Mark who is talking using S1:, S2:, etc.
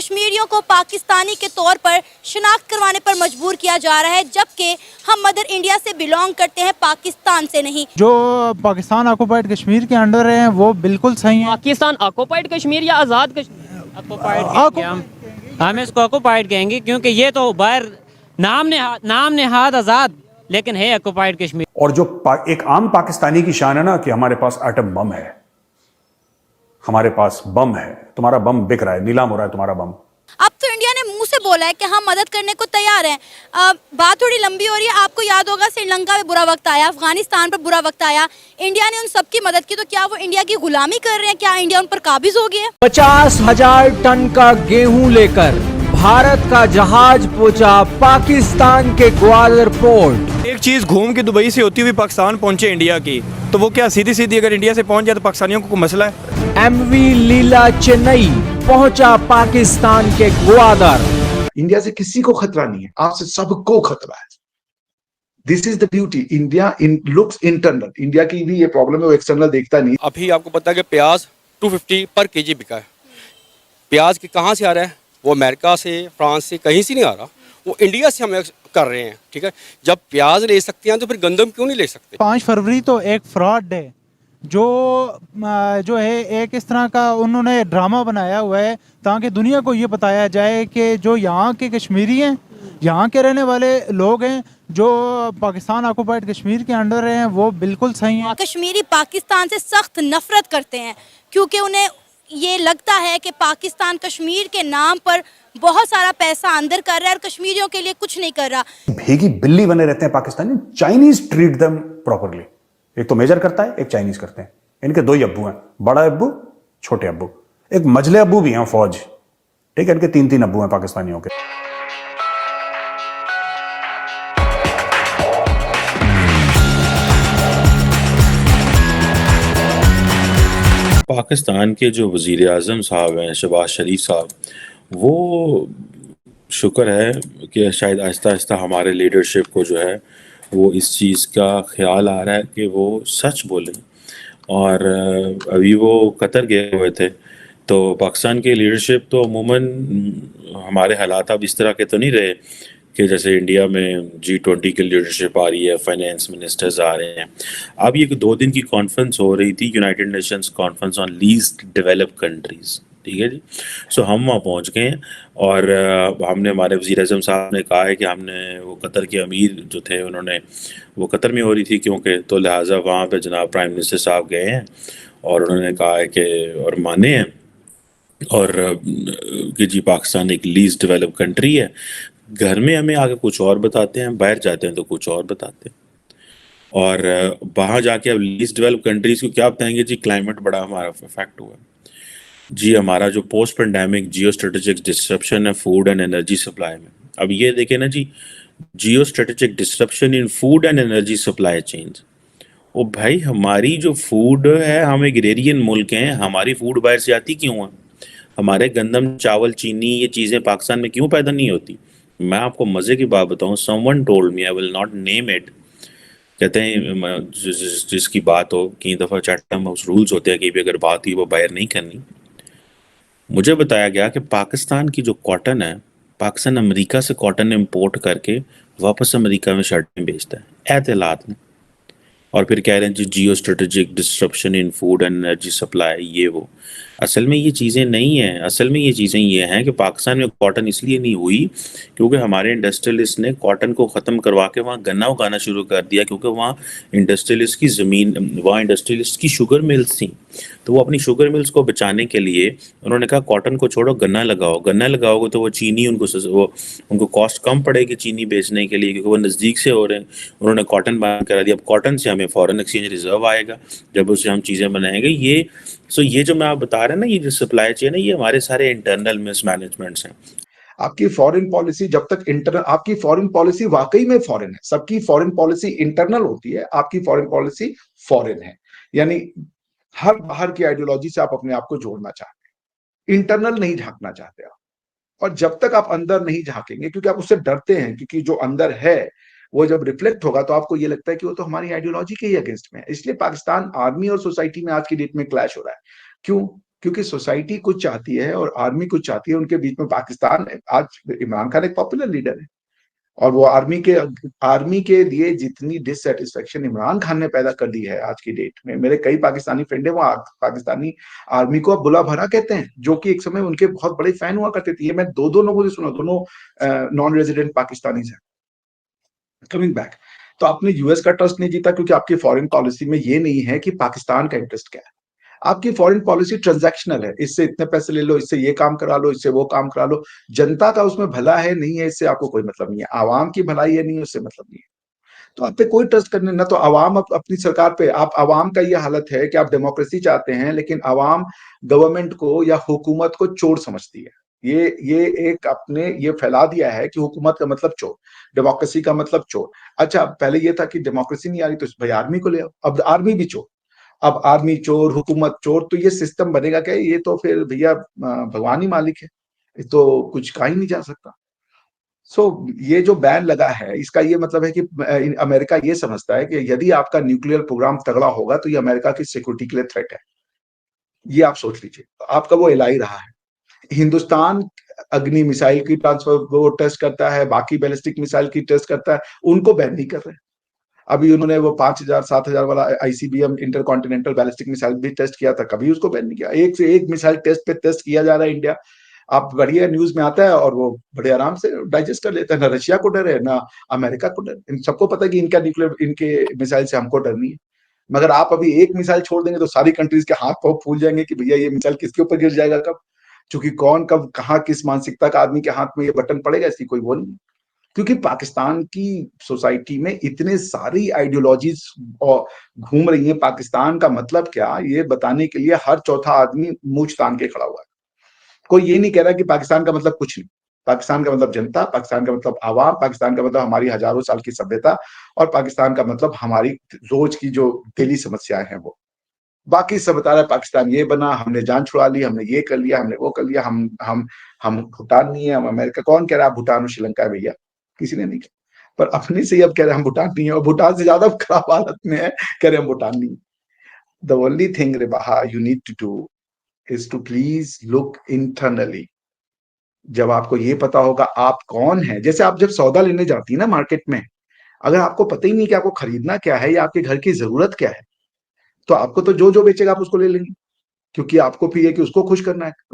S1: कश्मीरियों को पाकिस्तानी के तौर पर शिनाख्त करवाने पर मजबूर किया जा रहा है, जबकि हम मदर इंडिया से बिलोंग करते हैं, पाकिस्तान से नहीं।
S2: जो पाकिस्तान ऑक्युपाइड कश्मीर के अंडर हैं वो बिल्कुल सही है।
S3: पाकिस्तान ऑक्युपाइड कश्मीर या आज़ाद कश्मीर? ऑक्युपाइड
S4: हम इसको ऑक्युपाइड कहेंगे, क्योंकि ये तो बाहर नाम नेहाद आज़ाद, लेकिन है ऑक्युपाइड कश्मीर।
S5: और जो एक आम पाकिस्तानी की शान है ना कि हमारे पास एटम बम है, हमारे पास बम है, तुम्हारा बम बिक रहा है, नीलाम हो रहा है तुम्हारा बम।
S1: अब तो इंडिया ने मुंह से बोला है कि हम मदद करने को तैयार हैं। बात थोड़ी लंबी हो रही है। आपको याद होगा श्रीलंका में बुरा वक्त आया, अफगानिस्तान पर बुरा वक्त आया, इंडिया ने उन सबकी मदद की। तो क्या वो इंडिया की गुलामी कर रहे हैं? क्या इंडिया उन पर काबिज हो गया?
S6: 50,000 टन का गेहूं लेकर भारत का जहाज पहुंचा पाकिस्तान के ग्वालियर पोर्ट।
S7: एक चीज घूम के दुबई से होती हुई पाकिस्तान पहुंचे इंडिया की, तो वो क्या सीधी सीधी अगर इंडिया से पहुंच जाए तो पाकिस्तानियों को कोई मसला है?
S6: MV लीला चेन्नई पहुंचा पाकिस्तान के ग्वादर।
S8: इंडिया से किसी को खतरा नहीं है, आपसे सबको खतरा है। This is the beauty. India looks internal. India की भी ये प्रॉब्लम है, वो एक्सटर्नल देखता नहीं।
S9: अभी आपको पता है कि प्याज 250 पर केजी बिका है। प्याज की कहाँ से आ रहा है? वो अमेरिका से, फ्रांस से, कहीं से नहीं आ रहा, वो इंडिया से हमें कर रहे हैं। ठीक है, जब प्याज ले सकते हैं तो फिर गंदम क्यों नहीं ले सकते?
S2: 5 फरवरी तो एक फ्रॉड है, जो है एक इस तरह का उन्होंने ड्रामा बनाया हुआ है ताकि दुनिया को ये बताया जाए कि जो यहाँ के कश्मीरी हैं, यहाँ के रहने वाले लोग हैं, जो पाकिस्तान ऑक्युपाइड कश्मीर के अंडर हैं, वो बिल्कुल सही हैं।
S1: कश्मीरी पाकिस्तान से सख्त नफरत करते हैं, क्योंकि उन्हें ये लगता है कि पाकिस्तान कश्मीर के नाम पर बहुत सारा पैसा अंदर कर रहा है और कश्मीरियों के लिए कुछ नहीं कर रहा।
S5: भेगी बिल्ली बने रहते हैं Pakistani. Chinese treat them properly. एक तो मेजर करता है, एक चाइनीज करते हैं। इनके 2 ही अब्बू हैं, बड़ा अब्बू, छोटे अब्बू। एक मजले अब्बू भी हैं फौज। ठीक है, इनके 3-3 अब्बू हैं पाकिस्तानियों के।
S10: पाकिस्तान के जो वज़ीर आज़म साहब हैं, शहबाज शरीफ साहब, वो शुक्र है कि शायद आहिस्ता आहिस्ता हमारे लीडरशिप को जो है वो इस चीज़ का ख्याल आ रहा है कि वो सच बोलें। और अभी वो कतर गए हुए थे, तो पाकिस्तान की लीडरशिप तो अमूमन हमारे हालात अब इस तरह के तो नहीं रहे कि जैसे इंडिया में G20 की लीडरशिप आ रही है, फाइनेंस मिनिस्टर्स आ रहे हैं। अब ये 2 दिन की कॉन्फ्रेंस हो रही थी, United Nations conference on least developed countries. ठीक है जी, सो हम वहाँ पहुँच गए हैं और हमने, हमारे वज़ीर आज़म साहब ने कहा है कि हमने, वो कतर के अमीर जो थे उन्होंने, वो कतर में हो रही थी क्योंकि, तो लिहाजा वहाँ पे जनाब प्राइम मिनिस्टर साहब गए हैं और उन्होंने कहा है कि, और माने हैं और कि जी पाकिस्तान एक लीस्ट डेवलप कंट्री है। घर में हमें आगे कुछ और बताते हैं, बाहर जाते हैं तो कुछ और बताते हैं। और वहाँ जाके अब लीस्ट डेवलप कंट्रीज़ को क्या बताएंगे जी? क्लाइमेट बड़ा हमारा इफेक्ट हुआ जी, हमारा जो post pandemic geo strategic disruption है फूड एंड एनर्जी सप्लाई में। अब ये देखें ना जी, geo strategic disruption in food and energy supply chains. ओ भाई, हमारी जो फूड है, हम एग्रेरियन मुल्क हैं, हमारी फूड बाहर से आती क्यों है? हमारे गंदम, चावल, चीनी, ये चीज़ें पाकिस्तान में क्यों पैदा नहीं होती? मैं आपको मज़े की बात बताऊँ, someone told me, I will not name it, कहते हैं जिसकी बात हो, कई दफ़ा चैटम हाउस रूल्स होते हैं कि भी अगर बात हुई वो बाहर नहीं करनी। मुझे बताया गया कि पाकिस्तान की जो कॉटन है, पाकिस्तान अमेरिका से कॉटन इंपोर्ट करके वापस अमेरिका में शर्टें बेचता है एतलात में, और फिर कह रहे हैं जी geo strategic disruption in food and energy supply, ये वो। असल में ये चीज़ें नहीं हैं। असल में ये चीज़ें ये हैं कि पाकिस्तान में कॉटन इसलिए नहीं हुई क्योंकि हमारे इंडस्ट्रियलिस्ट ने कॉटन को ख़त्म करवा के वहाँ गन्ना उगाना शुरू कर दिया, क्योंकि वहाँ इंडस्ट्रियलिस्ट की ज़मीन, वहाँ इंडस्ट्रियलिस्ट की शुगर मिल्स थी, तो वो अपनी शुगर मिल्स को बचाने के लिए उन्होंने कहा कॉटन को छोड़ो, गन्ना लगाओ। गन्ना लगाओगे तो वो चीनी, उनको कॉस्ट कम पड़ेगी चीनी बेचने के लिए, क्योंकि वो नज़दीक से हो रहे हैं। उन्होंने कॉटन बैन करा दिया। अब कॉटन से हमें फॉरेन एक्सचेंज रिजर्व आएगा, जब उससे हम चीज़ें बनाएंगे। ये जो मैं आप बता रहे हैं ना, ये जो सप्लाई चेन है, ये हमारे सारे इंटरनल मिसमैनेजमेंट्स हैं।
S8: आपकी फॉरेन पॉलिसी जब तक इंटरनल, आपकी फॉरेन पॉलिसी वाकई में फॉरेन है। सबकी फॉरेन पॉलिसी इंटरनल होती है, आपकी फॉरेन पॉलिसी फॉरेन है। यानी हर बाहर की आइडियोलॉजी से आप अपने आप को जोड़ना चाहते हैं, इंटरनल नहीं झांकना चाहते आप। और जब तक आप अंदर नहीं झांकेंगे, क्योंकि आप उससे डरते हैं, क्योंकि जो अंदर है वो जब रिफ्लेक्ट होगा तो आपको ये लगता है कि वो तो हमारी आइडियोलॉजी के ही अगेंस्ट में है। इसलिए पाकिस्तान आर्मी और सोसाइटी में आज की डेट में क्लैश हो रहा है। क्यों? क्योंकि सोसाइटी कुछ चाहती है और आर्मी कुछ चाहती है, उनके बीच में पाकिस्तान आज इमरान खान एक पॉपुलर लीडर है और वो आर्मी के लिए जितनी डिससेटिस्फेक्शन इमरान खान ने पैदा कर दी है आज की डेट में, मेरे कई पाकिस्तानी फ्रेंड है वो पाकिस्तानी आर्मी को अब बुला भरा कहते हैं, जो कि एक समय उनके बहुत बड़े फैन हुआ करते थे। ये मैं दो लोगों से सुना, दोनों नॉन रेजिडेंट पाकिस्तानी है। कमिंग बैक, तो आपने यूएस का ट्रस्ट नहीं जीता क्योंकि आपकी फॉरेन पॉलिसी में ये नहीं है कि पाकिस्तान का इंटरेस्ट क्या है। आपकी फॉरेन पॉलिसी ट्रांजैक्शनल है, इससे इतने पैसे ले लो, इससे ये काम करा लो, इससे वो काम करा लो। जनता का उसमें भला है नहीं है, इससे आपको कोई मतलब नहीं है। आवाम की भलाई है नहीं, उससे मतलब नहीं है। तो आप पे कोई ट्रस्ट करने ना, तो आवाम अपनी सरकार पे, आप आवाम का ये हालत है कि आप डेमोक्रेसी चाहते हैं लेकिन आवाम गवर्नमेंट को या हुकूमत को चोर समझती है। ये एक आपने ये फैला दिया है कि हुकूमत का मतलब चोर, डेमोक्रेसी का मतलब चोर। अच्छा, पहले ये था कि डेमोक्रेसी नहीं आ रही तो भाई आर्मी को ले आओ, अब आर्मी भी चोर, अब आर्मी चोर, हुकूमत चोर, तो ये सिस्टम बनेगा क्या? ये तो फिर भैया भगवान ही मालिक है, तो कुछ कहा ही नहीं जा सकता। ये जो बैन लगा है, इसका ये मतलब है कि अमेरिका ये समझता है कि यदि आपका न्यूक्लियर प्रोग्राम तगड़ा होगा तो ये अमेरिका की सिक्योरिटी के लिए थ्रेट है। ये आप सोच लीजिए, आपका वो एलाई रहा है। हिंदुस्तान अग्नि मिसाइल की ट्रांसफर वो टेस्ट करता है, बाकी बैलिस्टिक मिसाइल की टेस्ट करता है, उनको बैन नहीं कर रहे। अभी उन्होंने वो 5000 7000 वाला आईसीबीएम इंटरकॉन्टिनेंटल बैलिस्टिक मिसाइल भी टेस्ट किया था, कभी उसको बैन नहीं किया। एक से एक मिसाइल टेस्ट पे टेस्ट किया जा रहा है इंडिया। आप बढ़िया न्यूज में आता है और वो बड़े आराम से डाइजेस्ट कर लेते हैं। ना रशिया को डर है ना अमेरिका को डर, इन सबको पता है कि इनका न्यूक्लियर, इनके मिसाइल से हमको डर नहीं है। मगर आप अभी एक मिसाइल छोड़ देंगे तो सारी कंट्रीज के हाथ पांव फूल जाएंगे कि भैया ये मिसाइल किसके ऊपर गिर जाएगा कब, क्योंकि कौन कब कहाँ किस मानसिकता का आदमी के हाथ में ये बटन पड़ेगा इसकी कोई वो नहीं। क्योंकि पाकिस्तान की सोसाइटी में इतने सारी आइडियोलॉजीज घूम रही हैं। पाकिस्तान का मतलब क्या, ये बताने के लिए हर चौथा आदमी मूंछ तान के खड़ा हुआ है। कोई ये नहीं कह रहा कि पाकिस्तान का मतलब कुछ नहीं। पाकिस्तान का मतलब जनता, पाकिस्तान का मतलब आवाम, पाकिस्तान का मतलब हमारी हजारों साल की सभ्यता, और पाकिस्तान का मतलब हमारी रोज की जो डेली समस्याएं हैं वो। बाकी सब बता रहा है पाकिस्तान ये बना, हमने जान छुड़ा ली, हमने ये कर लिया, हमने वो कर लिया, हम भूटान नहीं है, हम अमेरिका। कौन कह रहा है भूटान और श्रीलंका है भैया? किसी ने नहीं कहा। पर अपने से ही अब कह रहे हैं हम भूटान नहीं है, और भूटान से ज्यादा खराब हालत में है, कह रहे हैं हम भूटान नहीं। द ओनली थिंग रिबाहा you need to do is to please look internally. जब आपको ये पता होगा आप कौन है, जैसे आप जब सौदा लेने जाती है ना मार्केट में, अगर आपको पता ही नहीं कि आपको खरीदना क्या है या आपके घर की जरूरत क्या है, तो आपको तो जो जो बेचेगा आप उसको ले लेंगे, क्योंकि आपको फिर ये कि उसको खुश करना है।